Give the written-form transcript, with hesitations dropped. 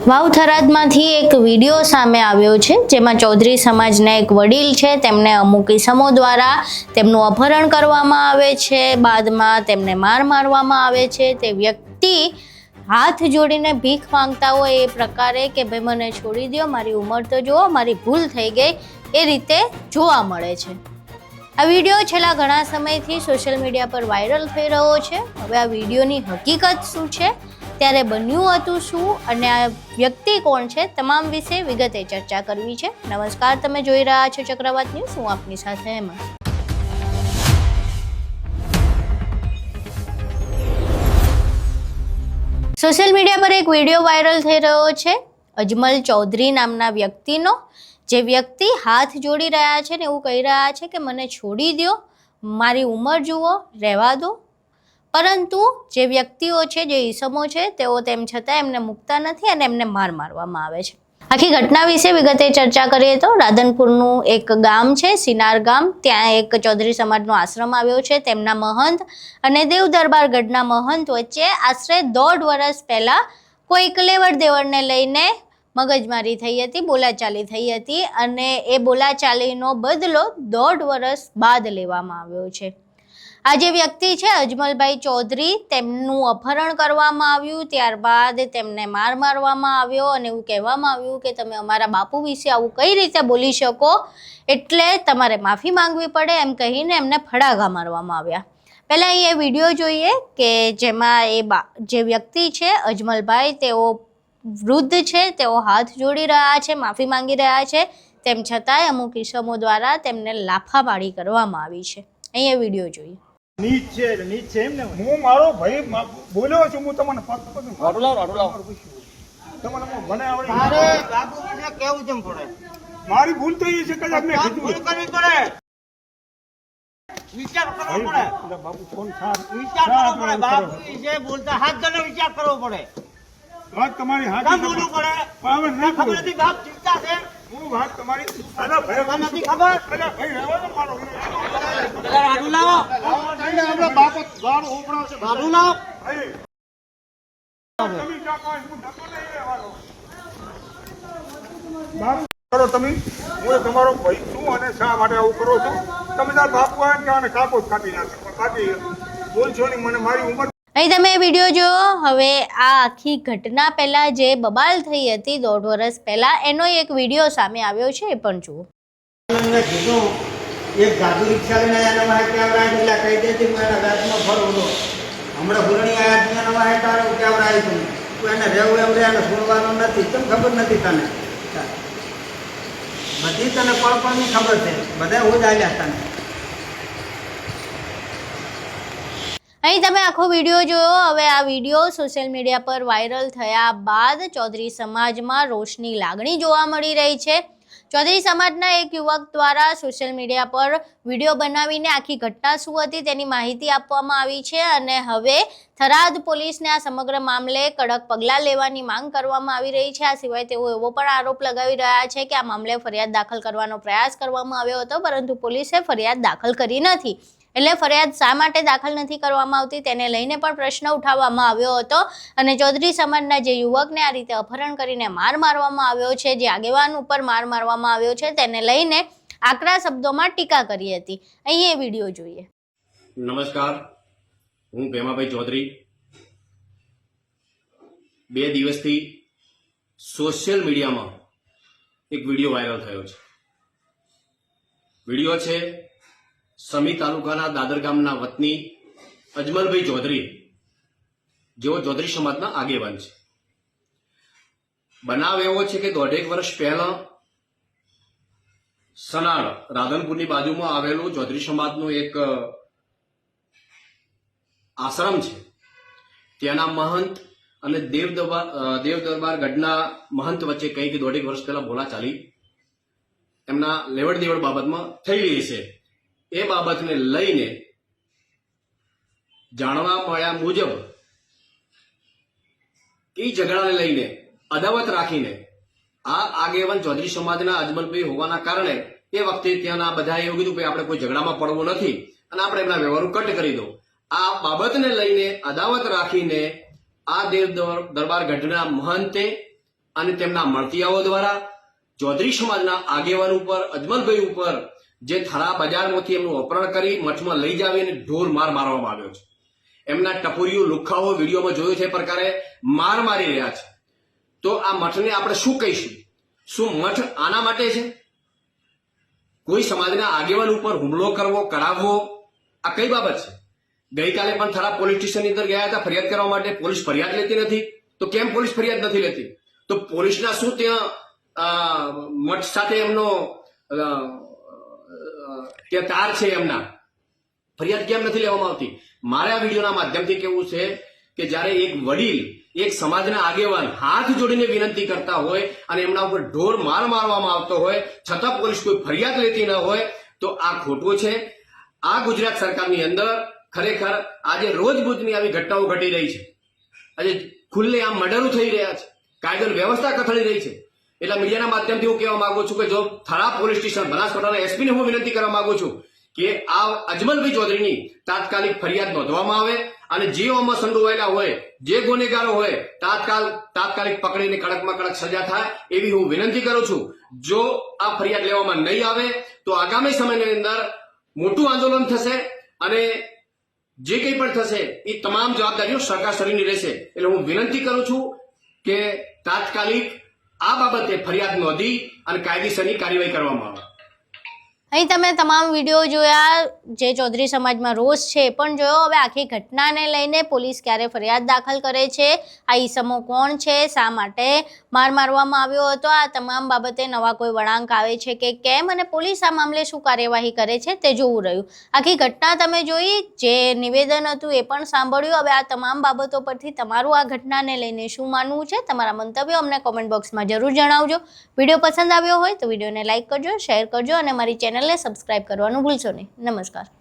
વાવ થરાદમાંથી એક વિડીયો સામે આવ્યો છે, જેમાં ચૌધરી સમાજના એક વડીલ છે તેમને અમુક ઇસમો દ્વારા તેમનું અપહરણ કરવામાં આવે છે, બાદમાં તેમને માર મારવામાં આવે છે। તે વ્યક્તિ હાથ જોડીને ભીખ માંગતા હોય એ પ્રકારે કે ભાઈ મને છોડી દો, મારી ઉંમર તો જુઓ, મારી ભૂલ થઈ ગઈ, એ રીતે જોવા મળે છે। આ વિડીયો છેલ્લા ઘણા સમયથી સોશિયલ મીડિયા પર વાયરલ થઈ રહ્યો છે। હવે આ વિડીયોની હકીકત શું છે, ત્યારે બન્યું હતું શું અને આ વ્યક્તિ કોણ છે, તમામ વિશે વિગતે ચર્ચા કરવી છે। નમસ્કાર, તમે જોઈ રહ્યા છો ચક્રવાત ન્યૂઝ, હું આપની સાથે હેમંત। સોશિયલ મીડિયા પર એક વિડીયો વાયરલ થઈ રહ્યો છે અજમલ ચૌધરી નામના વ્યક્તિનો, જે વ્યક્તિ હાથ જોડી રહ્યા છે ને એવું કહી રહ્યા છે કે મને છોડી દો, મારી ઉંમર જુઓ, રહેવા દો। પરંતુ જે વ્યક્તિઓ છે, જે ઈસમો છે, તેઓ તેમ છતાં એમને મૂકતા નથી અને એમને માર મારવામાં આવે છે। આખી ઘટના વિશે વિગતે ચર્ચા કરીએ તો રાધનપુરનું એક ગામ છે, સિનાર ગામ, ત્યાં એક ચૌધરી સમાજનો આશ્રમ આવ્યો છે। તેમના મહંત અને દેવ દરબાર ગઢના મહંત વચ્ચે આશરે 1.5 વર્ષ પહેલા કોઈ લેવડ દેવડને લઈને મગજમારી થઈ હતી, બોલાચાલી થઈ હતી અને એ બોલાચાલીનો બદલો 1.5 વર્ષ બાદ લેવામાં આવ્યો છે। આ જે વ્યક્તિ છે અજમલભાઈ ચૌધરી, તેમનું અપહરણ કરવામાં આવ્યું, ત્યારબાદ તેમને માર મારવામાં આવ્યો અને એવું કહેવામાં આવ્યું કે તમે અમારા બાપુ વિશે આવું કઈ રીતે બોલી શકો, એટલે તમારે માફી માંગવી પડે, એમ કહીને એમને ફડાઘા મારવામાં આવ્યા। પહેલાં અહીં એ વિડીયો જોઈએ કે જેમાં જે વ્યક્તિ છે અજમલભાઈ, તેઓ વૃદ્ધ છે, તેઓ હાથ જોડી રહ્યા છે, માફી માંગી રહ્યા છે, તેમ છતાંય અમુક ઈસમો દ્વારા તેમને લાફાબાળી કરવામાં આવી છે। અહીં એ વિડીયો જોઈએ। નીચ છે એમ ને હું મારો ભાઈ બોલ્યો છું, હું તમને વાડો લાવ તમને મને આવડે અરે બાપુ મને કેવું જેમ પડે, મારી ભૂલ તો એ છે કે મેં કીધું ભૂલ કરવી પડે, વિચાર કરવો પડે બાપુ ફોન સાર વિચાર કરવો પડે, બાપુ જે બોલતા હાથ ગણે વિચાર કરવો પડે, વાત તમારી હાથ કામ બોલવું પડે, પાવર ના ખબર નથી બાપ ચિંતા છે, હું વાત તમારી અરે ભાઈ નથી ખબર, અરે ભાઈ રહેવા દો મારો ગાડું લાવો, આપણે બાપ ગાડું ઉપડો છે, ગાડું લાવો, ભાઈ તમે ક્યાં કોઈ હું ડકો નહીં રહેવાનો બાપ કરો તમે, હું તમારો ભાઈ છું અને શા માટે આવું કરો છો તમે? તાર બાપુ આવે કે આને કાપો જ કાપી નાખો, કાપી બોલશો નહીં, મને મારી ઉંમર। અહીં તમે વિડીયો જુઓ। હવે આ આખી ઘટના પહેલા જે બબાલ થઈ હતી 1.5 વર્ષ પહેલા, એનો એક વિડીયો સામે આવ્યો છે, એ પણ જુઓ। એક જાદુ રિક્ષા લઈને આયા નવા કેવરા એટલે કહી દેતી હું એના ગાડીમાં ફરું તો હમણાં ભૂલણી આયા છે નવા હે તારો કેવરા આવી તું એને રહેવું એમ એને છોડવાનું નથી, કેમ ખબર નથી તને? બધી તને પળપળની ખબર છે, બધા હું જ આવ્યા તને। અહીં તમે આખો વિડીયો જોયો। હવે આ વિડીયો સોશિયલ મીડિયા પર વાયરલ થયા બાદ ચૌધરી સમાજમાં રોષની લાગણી જોવા મળી રહી છે। ચૌધરી સમાજના એક યુવક દ્વારા સોશિયલ મીડિયા પર વિડીયો બનાવીને આખી ઘટના શું હતી તેની માહિતી આપવામાં આવી છે અને હવે થરાદ પોલીસને આ સમગ્ર મામલે કડક પગલાં લેવાની માંગ કરવામાં આવી રહી છે। આ સિવાય તેઓ એવો પણ આરોપ લગાવી રહ્યા છે કે આ મામલે ફરિયાદ દાખલ કરવાનો પ્રયાસ કરવામાં આવ્યો હતો, પરંતુ પોલીસે ફરિયાદ દાખલ કરી નથી। એટલે ફરિયાદ શા માટે દાખલ નથી કરવામાં આવતી તેને લઈને પણ પ્રશ્ન ઉઠાવવામાં આવ્યો હતો અને ચૌધરી સમાજના જે યુવકને આ રીતે અપહરણ કરીને માર મારવામાં આવ્યો છે, જે આગેવાન ઉપર માર મારવામાં આવ્યો છે, તેને લઈને આકરા શબ્દોમાં ટીકા કરી હતી। અહીં એ વિડીયો જોઈએ। નમસ્કાર, હું ભેમાભાઈ ચૌધરી। 2 દિવસથી સોશિયલ મીડિયામાં એક વિડીયો વાયરલ થયો છે। વિડીયો છે સમી તાલુકાના દાદર ગામના વતની અજમલભાઈ ચૌધરી, જેઓ ચૌધરી સમાજના આગેવાન છે। બનાવ એવો છે કે 1.5 વર્ષ પહેલા સનાળ રાધનપુરની બાજુમાં આવેલું ચૌધરી સમાજનું એક આશ્રમ છે, ત્યાંના મહંત અને દેવ દરબાર ગઢના મહંત વચ્ચે કંઈક 1.5 વર્ષ પહેલા બોલાચાલી એમના લેવડ દેવડ બાબતમાં થયેલી છે। એ બાબતને લઈને જાણવા મળ્યા મુજબ એ ઝઘડાને લઈને અદાવત રાખીને આ આગેવાન ચૌધરી સમાજના અજમલભાઈ હોવાના કારણે એ વખતે ત્યાંના બધાએ એવું કીધું કે આપણે કોઈ ઝઘડામાં પડવું નથી અને આપણે એમના વ્યવહારો કટ કરી દો। આ બાબતને લઈને અદાવત રાખીને આ દેવ દરબાર ગઢના મહંતે અને તેમના મળતિયાઓ દ્વારા ચૌધરી સમાજના આગેવાન ઉપર અજમલભાઈ ઉપર જે થરા બજારમાંથી એમનું અપહરણ કરી મઠમાં લઈ જાવી અને ઢોર માર મારવામાં આવ્યો છે. એમના ટપુરીઓ લુખાઓ વિડીયોમાં જોયો છે એ પ્રકારે માર મારી રહ્યા છે. તો આ મઠને આપણે શું કહીશું? શું મઠ આના માટે છે? કોઈ સમાજના આગેવાન ઉપર હુમલો કરવો, કરાવવો, આ કઈ બાબત છે? ગઈકાલે પણ થરા પોલીસ સ્ટેશનની અંદર ગયા હતા ફરિયાદ કરવા માટે. પોલીસ ફરિયાદ લેતી નથી. તો કેમ પોલીસ ફરિયાદ નથી લેતી? તો પોલીસના શું ત્યાં મઠ સાથે એમનો ત્યાં તાર છે? એમના ફરિયાદ કેમ નથી લેવામાં આવતી? મારે આ વિડીયોના માધ્યમથી કેવું છે કે જ્યારે એક વડીલ, એક સમાજના આગેવાન હાથ જોડીને વિનંતી કરતા હોય અને એમના ઉપર ઢોર માર મારવામાં આવતો હોય છતાં પોલીસ કોઈ ફરિયાદ લેતી ન હોય તો આ ખોટું છે. આ ગુજરાત સરકારની અંદર ખરેખર આજે રોજબરોજની આવી ઘટનાઓ ઘટી રહી છે. આજે ખુલ્લે આમ મર્ડરો થઈ રહ્યા છે, કાયદો વ્યવસ્થા કથળી રહી છે. એટલે મીડિયાના માધ્યમથી હું કહેવા માંગુ છું કે જો થરા પોલીસ સ્ટેશન બનાસકાંઠાના એસપીને હું વિનંતી કરવા માંગુ છું કે આ અજમલભાઈ ચૌધરીની તાત્કાલિક ફરિયાદ નોંધવામાં આવે અને જે આમાં સંડોવાયેલા હોય, જે ગુનેગારો હોય, તાત્કાલિક પકડીને કડકમાં કડક સજા થાય એવી હું વિનંતી કરું છું. જો આ ફરિયાદ લેવામાં નહીં આવે તો આગામી સમયની અંદર મોટું આંદોલન થશે અને જે કંઈ પણ થશે એ તમામ જવાબદારીઓ સરકારશ્રીની રહેશે. એટલે હું વિનંતી કરું છું કે તાત્કાલિક આ બાબતે ફરિયાદ નોંધી અને કાયદેસરની કાર્યવાહી કરવામાં આવે. અહીં તમે તમામ વિડીયો જોયા, જે ચૌધરી સમાજમાં રોષ છે એ પણ જોયો. હવે આખી ઘટનાને લઈને પોલીસ ક્યારે ફરિયાદ દાખલ કરે છે, આ ઈસમો કોણ છે, શા માટે માર મારવામાં આવ્યો હતો, આ તમામ બાબતે નવા કોઈ વળાંક આવે છે કે કેમ, અને પોલીસ આ મામલે શું કાર્યવાહી કરે છે તે જોવું રહ્યું. આખી ઘટના તમે જોઈ, જે નિવેદન હતું એ પણ સાંભળ્યું. હવે આ તમામ બાબતો પરથી તમારું આ ઘટનાને લઈને શું માનવું છે, તમારા મંતવ્યો અમને કોમેન્ટ બોક્સમાં જરૂર જણાવજો. વિડીયો પસંદ આવ્યો હોય તો વિડીયોને લાઇક કરજો, શેર કરજો અને મારી ચેનલને સબસ્ક્રાઇબ કરવાનું ભૂલશો નહીં. નમસ્કાર.